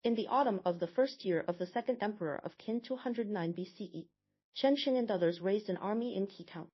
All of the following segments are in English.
In the autumn of the first year of the second emperor of Qin 209 BCE, Chen Xing and others raised an army in Pei County.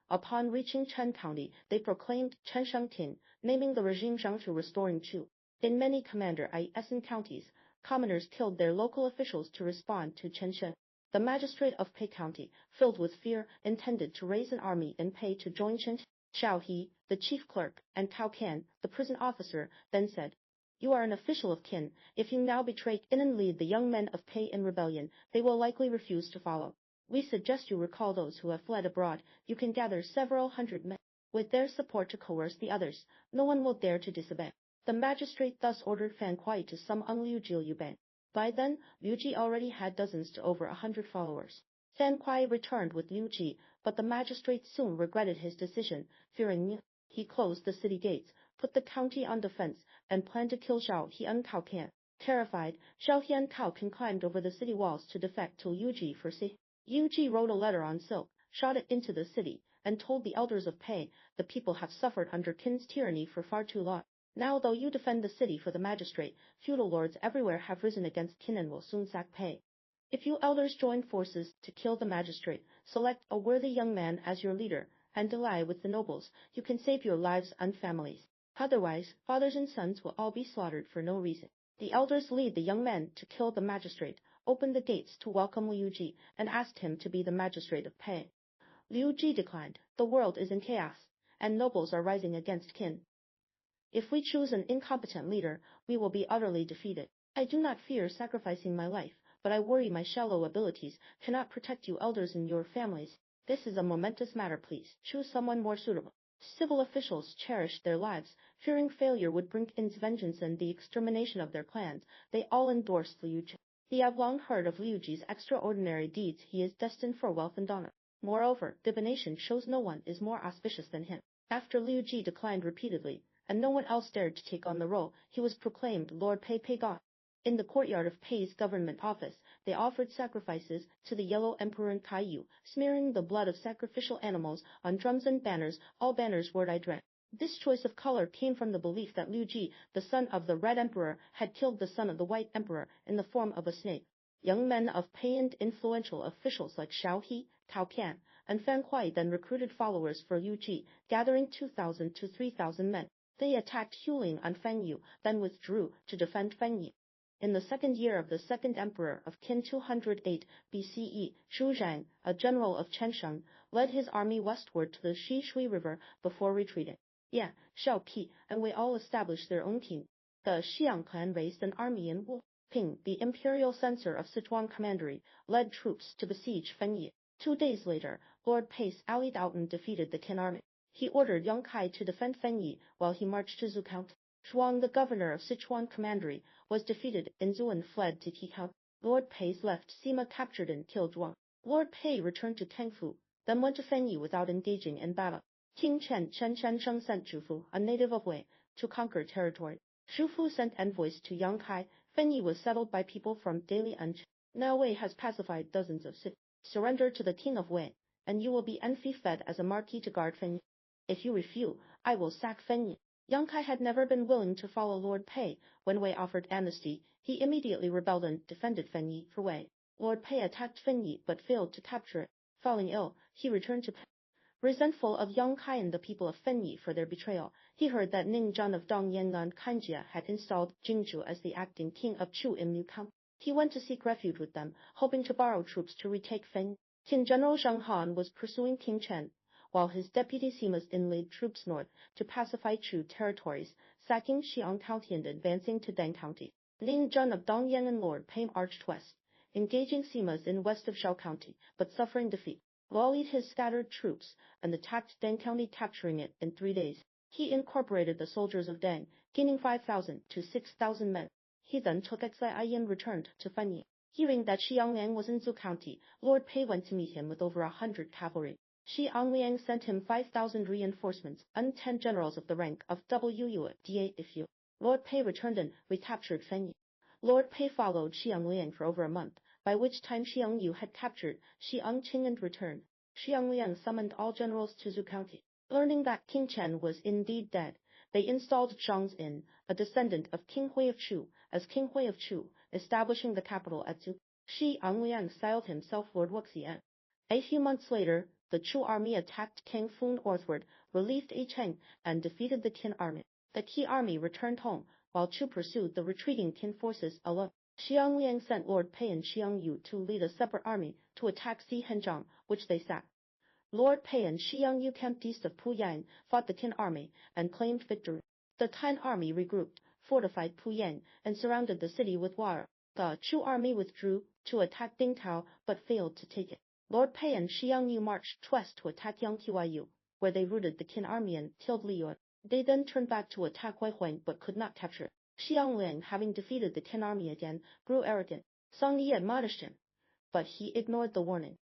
Upon reaching Chen County, they proclaimed Chen Shangtin, naming the regime Jiangsu restoring Chu. In many commander-in counties, commoners killed their local officials to respond to Chen Shen. The magistrate of Pei County, filled with fear, intended to raise an army in Pei to join Chen Xiaohe, the chief clerk, and Cao Can, the prison officer, then said, "You are an official of Qin. If you now betray Qin and lead the young men of Pei in rebellion, they will likely refuse to follow. We suggest you recall those who have fled abroad. You can gather several hundred men, with their support to coerce the others. No one will dare to disobey." The magistrate thus ordered Feng County to summon Liu Bang. By then, Liu Ji already had dozens to over 100 followers. Feng County returned with Liu Ji, but the magistrate soon regretted his decision, fearing Liu. He closed the city gates, put the county on defense, and planned to kill Xiaohe and Cao Can. Terrified, Xiaohe and Cao Can climbed over the city walls to defect to Liu Ji for safety. Liu Ji wrote a letter on silk, shot it into the city, and told the elders of Pei, "The people have suffered under Qin's tyranny for far too long. Now though you defend the city for the magistrate, feudal lords everywhere have risen against Qin and will soon sack Pei. If you elders join forces to kill the magistrate, select a worthy young man as your leader, and ally with the nobles, you can save your lives and families. Otherwise, fathers and sons will all be slaughtered for no reason." The elders lead the young men to kill the magistrate, opened the gates to welcome Liu Ji, and asked him to be the magistrate of Pei. Liu Ji declined. "The world is in chaos, and nobles are rising against Qin. If we choose an incompetent leader, we will be utterly defeated. I do not fear sacrificing my life, but I worry my shallow abilities cannot protect you elders and your families. This is a momentous matter. Please choose someone more suitable." Civil officials cherished their lives, fearing failure would bring Qin's vengeance and the extermination of their clans. They all endorsed Liu Ji. They have long heard of Liu Ji's extraordinary deeds. He is destined for wealth and honor. Moreover, divination shows no one is more auspicious than him. After Liu Ji declined repeatedly, and no one else dared to take on the role, he was proclaimed Lord Pei God. In the courtyard of Pei's government office, they offered sacrifices to the Yellow Emperor and Kai Yu, smearing the blood of sacrificial animals on drums and banners. All banners were red. This choice of color came from the belief that Liu Ji, the son of the Red Emperor, had killed the son of the White Emperor in the form of a snake. Young men of Pei and influential officials like Xiaohe, Cao Can, and Feng County then recruited followers for Liu Ji, gathering 2,000 to 3,000 men. They attacked Huling on Feng Yu, then withdrew to defend Feng Yi. In the second year of the second emperor of Qin 208 BCE, Zhu Zhang, a general of Chensheng, led his army westward to the Shui River before retreating. Xiaopi and Wei all established their own king. The Xiang clan raised an army in Wu. Ping, the imperial censor of Sichuan Commandery, led troops to besiege Feng Yi. 2 days later, Lord Pei allied out and defeated the Qin army. He ordered Yang Kai to defend Feng Yi while he marched to Zhu County. Zhuang, the governor of Sichuan Commandery, was defeated in Zhu and fled to Qi County. Lord Pei's left Sima captured and killed Zhuang. Lord Pei returned to Tangfu, then went to Feng Yi without engaging in battle. King Chen Shansheng sent Zhufu, a native of Wei, to conquer territory. Zhufu sent envoys to Yang Kai. Feng Yi was settled by people from Daily and Chen. Now Wei has pacified dozens of cities. Surrender to the king of Wei, and you will be fed as a marquis to guard Feng Yi. If you refuse, I will sack Feng Yi. Yang Kai had never been willing to follow Lord Pei. When Wei offered amnesty, he immediately rebelled and defended Feng Yi for Wei. Lord Pei attacked Feng Yi but failed to capture it. Falling ill, he returned to Pei. Resentful of Yang Kai and the people of Feng Yi for their betrayal, he heard that Ning Zhan of Dongyang and Kanjia had installed Jingzhu as the acting king of Chu in Liu County. He went to seek refuge with them, hoping to borrow troops to retake Feng Yi. Qin General Zhang Han was pursuing King Chen, while his deputy Simas inlaid troops north to pacify Chu territories, sacking Xiang County and advancing to Deng County. Ning Zhan of Dongyang and Lord Pei marched west, engaging Simas in west of Shao County, but suffering defeat. Rallied his scattered troops and attacked Deng County, capturing it in 3 days. He incorporated the soldiers of Deng, gaining 5,000 to 6,000 men. He then took exile and returned to Feng Yi. Hearing that Xiang Liang was in Zhu County, Lord Pei went to meet him with over 100 cavalry. Xiang Liang sent him 5,000 reinforcements and 10 generals of the rank of WUDA if you. Lord Pei returned and recaptured Feng Yi. Lord Pei followed Xiang Liang for over a month, by which time Xiang Yu had captured Xiang Qing and returned. Xiang Liang summoned all generals to Zhu County. Learning that King Chen was indeed dead, they installed Zhang Xin, a descendant of King Hui of Chu, as King Hui of Chu. establishing the capital at Zhu. Xiang Yu styled himself Lord Wuxian. A few months later, the Chu army attacked King Fu northward, relieved Cheng, and defeated the Qin army. The Qi army returned home, while Chu pursued the retreating Qin forces alone. Xiang Yu sent Lord Pei and Xiang Yu to lead a separate army to attack Xihanzhang, which they sacked. Lord Pei and Xiang Yu camped east of Puyang, fought the Qin army, and claimed victory. The Tan army regrouped, fortified Puyang, and surrounded the city with water. The Chu army withdrew to attack Dingtao, but failed to take it. Lord Pei and Xiang Yu marched west to attack Yangqiu, where they routed the Qin army and killed Li Yuan. They then turned back to attack Huaihuang but could not capture it. Xiang Yu, having defeated the Qin army again, grew arrogant. Song Yi admonished him, but he ignored the warning.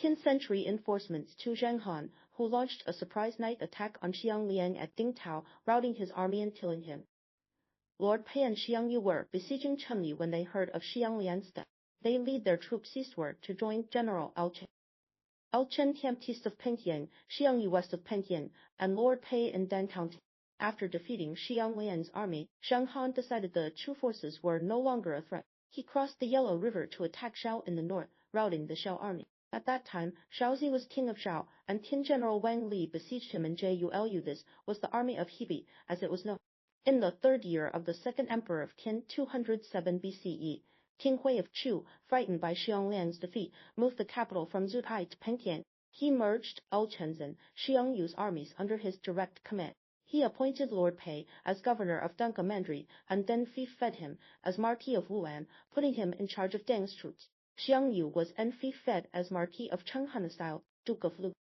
Qin sentry reinforcements to Zheng Han, who launched a surprise night attack on Xiang Liang at Dingtao, routing his army and killing him. Lord Pei and Xiang Yu were besieging Chengli when they heard of Xiang Liang's death. They lead their troops eastward to join General Chen. Chen camped east of Pengyang, Xiang Yu west of Pengyang, and Lord Pei in Dan County. After defeating Xiang Liang's army, Zheng Han decided the Chu forces were no longer a threat. He crossed the Yellow River to attack Shao in the north, routing the Shao army. At that time, Shaozi was king of Shao, and Qin General Wang Li besieged him in Julu. This was the army of Hebei, as it was known. In the third year of the second emperor of Qin 207 BCE, King Hui of Chu, frightened by Xiang Liang's defeat, moved the capital from Zhuhai to Pengyang. He merged Chen's and Xiang Yu's armies under his direct command. He appointed Lord Pei as governor of Dunga Mandri and then fed him as Marquis of Wuan, putting him in charge of Deng's troops. Xiang Yu was fed as Marquis of Chenghan style, Duke of Lu.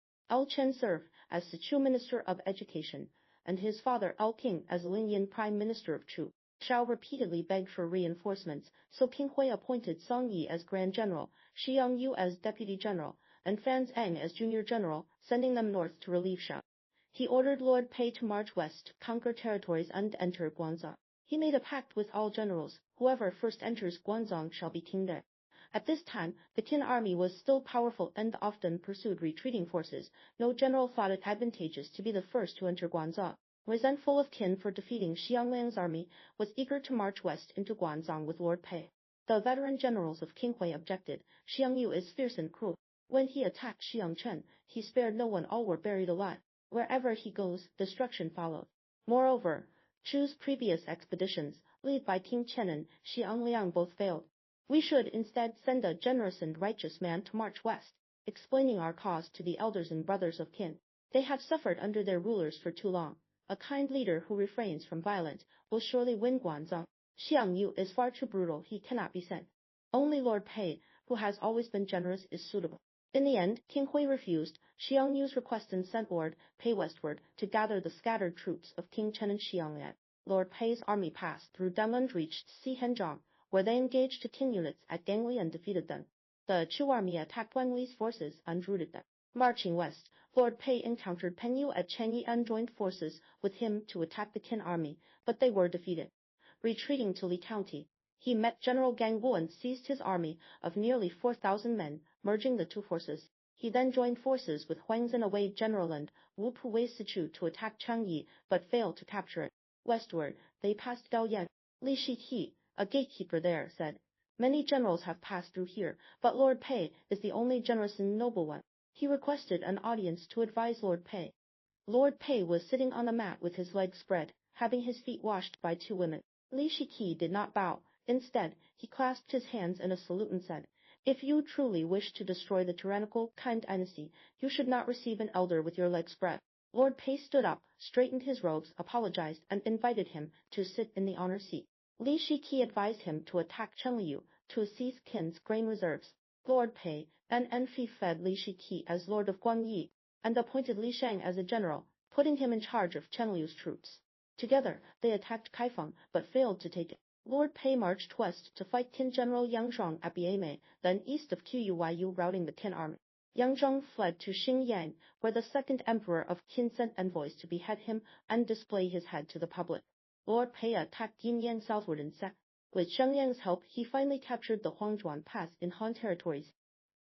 Chen served as the Chu Minister of Education, and his father Qing as Lin Prime Minister of Chu. Shao repeatedly begged for reinforcements, so King Hui appointed Song Yi as Grand General, Xiang Yu as Deputy General, and Fan Zhang as Junior General, sending them north to relieve Shao. He ordered Lord Pei to march west, conquer territories, and enter Guanzhong. He made a pact with all generals: whoever first enters Guanzhong shall be king there. At this time, the Qin army was still powerful and often pursued retreating forces. No general thought it advantageous to be the first to enter Guanzhong. Resentful of Qin for defeating Xiang Liang's army, was eager to march west into Guanzhong with Lord Pei. The veteran generals of King Hui objected. Xiang Yu is fierce and cruel. When he attacked Xiang Chen, he spared no one, all were buried alive. Wherever he goes, destruction followed. Moreover, Chu's previous expeditions, led by King Chen and Xiang Liang, both failed. We should instead send a generous and righteous man to march west, explaining our cause to the elders and brothers of Qin. They have suffered under their rulers for too long. A kind leader who refrains from violence will surely win Guanzhong. Xiang Yu is far too brutal, he cannot be sent. Only Lord Pei, who has always been generous, is suitable. In the end, King Hui refused Xiang Yu's request and sent Lord Pei westward to gather the scattered troops of King Chen and Xiang Liang. Lord Pei's army passed through Dam and reached Xihanzhang, where they engaged Qin units at Gangli and defeated them. The Chu army attacked Wang Li's forces and routed them. Marching west, Lord Pei encountered Peng Yu at Chengyi and joined forces with him to attack the Qin army, but they were defeated. Retreating to Li County, he met General Gang Wu and seized his army of nearly 4,000 men, merging the two forces. He then joined forces with Huang Xinawei General and Wu Pu Wei Sichu to attack Changyi, but failed to capture it. Westward, they passed Gaoyan. Li Shiqi, a gatekeeper there, said, "Many generals have passed through here, but Lord Pei is the only generous and noble one." He requested an audience to advise Lord Pei. Lord Pei was sitting on a mat with his legs spread, having his feet washed by two women. Li Shiqi did not bow. Instead, he clasped his hands in a salute and said, "If you truly wish to destroy the tyrannical Qin Dynasty, you should not receive an elder with your legs spread." Lord Pei stood up, straightened his robes, apologized, and invited him to sit in the honor seat. Li Shiqi advised him to attack Chenliu to seize Qin's grain reserves. Lord Pei then fed Li Shiqi as Lord of Guangyi and appointed Li Shang as a general, putting him in charge of Chenliu's troops. Together, they attacked Kaifeng, but failed to take it. Lord Pei marched west to fight Qin General Yang Zhuang at Biamei, then east of Quyu, routing the Qin army. Yang Zhuang fled to Xingyang, where the second emperor of Qin sent envoys to behead him and display his head to the public. Lord Pei attacked Yinyang southward and sacked. With Zheng Yang's help, he finally captured the Huangjuan Pass in Han territories.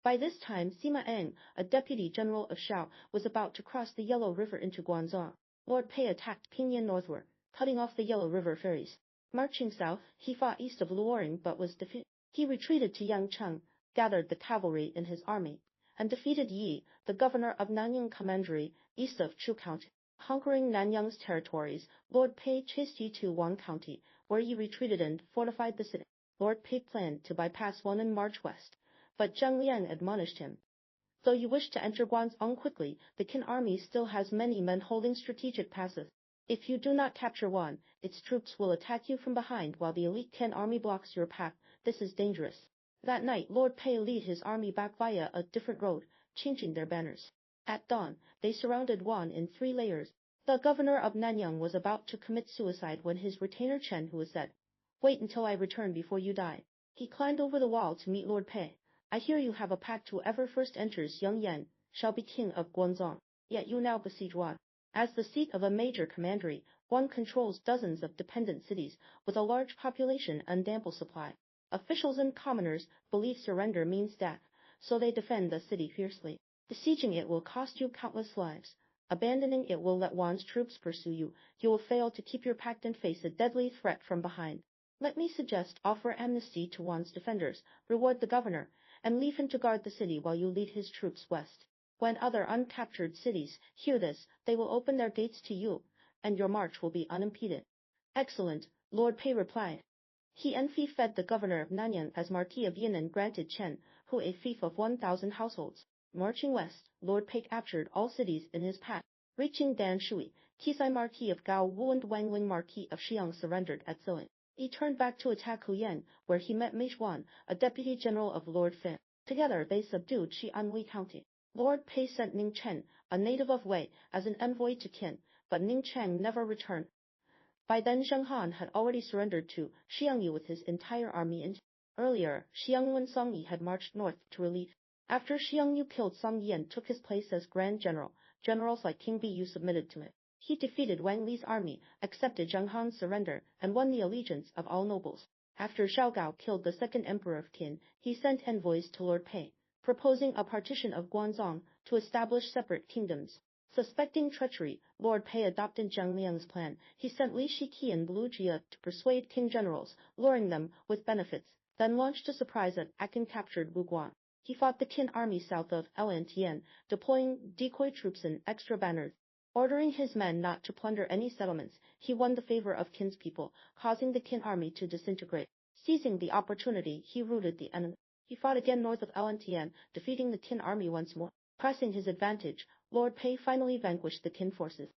By this time, Sima Eng, a deputy general of Shao, was about to cross the Yellow River into Guanzhong. Lord Pei attacked Pinyin northward, cutting off the Yellow River ferries. Marching south, he fought east of Luoring but was defeated. He retreated to Yangcheng, gathered the cavalry in his army, and defeated Yi, the governor of Nanyang Commandery, east of Chu County. Conquering Nanyang's territories, Lord Pei chased Yi to Wang County, where Yi retreated and fortified the city. Lord Pei planned to bypass Wan and march west, but Zhang Liang admonished him. Though you wish to enter Guangzhou quickly, the Qin army still has many men holding strategic passes. If you do not capture Wan, its troops will attack you from behind while the elite Qin army blocks your path. This is dangerous. That night, Lord Pei led his army back via a different road, changing their banners. At dawn, they surrounded Wan in 3 layers. The governor of Nanyang was about to commit suicide when his retainer Chen Hu said, "Wait until I return before you die." He climbed over the wall to meet Lord Pei. "I hear you have a pact: whoever first enters Yangyan shall be king of Guangzhou. Yet you now besiege Wan. As the seat of a major commandery, Wan controls dozens of dependent cities with a large population and ample supply. Officials and commoners believe surrender means death, so they defend the city fiercely. Besieging it will cost you countless lives. Abandoning it will let Wan's troops pursue you. You will fail to keep your pact and face a deadly threat from behind. Let me suggest offer amnesty to Wan's defenders, reward the governor, and leave him to guard the city while you lead his troops west. When other uncaptured cities hear this, they will open their gates to you, and your march will be unimpeded." "Excellent," Lord Pei replied. He fed the governor of Nanyang as Marquis of Yin and granted Chen Hu a fief of 1,000 households. Marching west, Lord Pei captured all cities in his path. Reaching Danshui, Qisai Marquis of Gao Wu and Wangling Marquis of Xiang surrendered at Zilin. He turned back to attack Huyan, where he met Mei Xuan, a deputy general of Lord Fin. Together they subdued Xiangli County. Lord Pei sent Ning Chen, a native of Wei, as an envoy to Qin, but Ning Chen never returned. By then Zheng Han had already surrendered to Xiang Yu with his entire army. Earlier, Xiang Yu and Song Yi had marched north to relief. After Xiang Yu killed Song Yi and took his place as Grand General, generals like King Biyu submitted to it. He defeated Wang Li's army, accepted Zheng Han's surrender, and won the allegiance of all nobles. After Xiao Gao killed the second emperor of Qin, he sent envoys to Lord Pei, proposing a partition of Guangzhou to establish separate kingdoms. Suspecting treachery, Lord Pei adopted Zhang Liang's plan. He sent Li Shiqi and Lu Jia to persuade Qin generals, luring them with benefits, then launched a surprise attack and captured Wuguan. He fought the Qin army south of Lantien, deploying decoy troops and extra banners. Ordering his men not to plunder any settlements, he won the favor of Qin's people, causing the Qin army to disintegrate. Seizing the opportunity, he routed the enemy. He fought again north of Lantien, defeating the Qin army once more. Pressing his advantage, Lord Pei finally vanquished the Qin forces.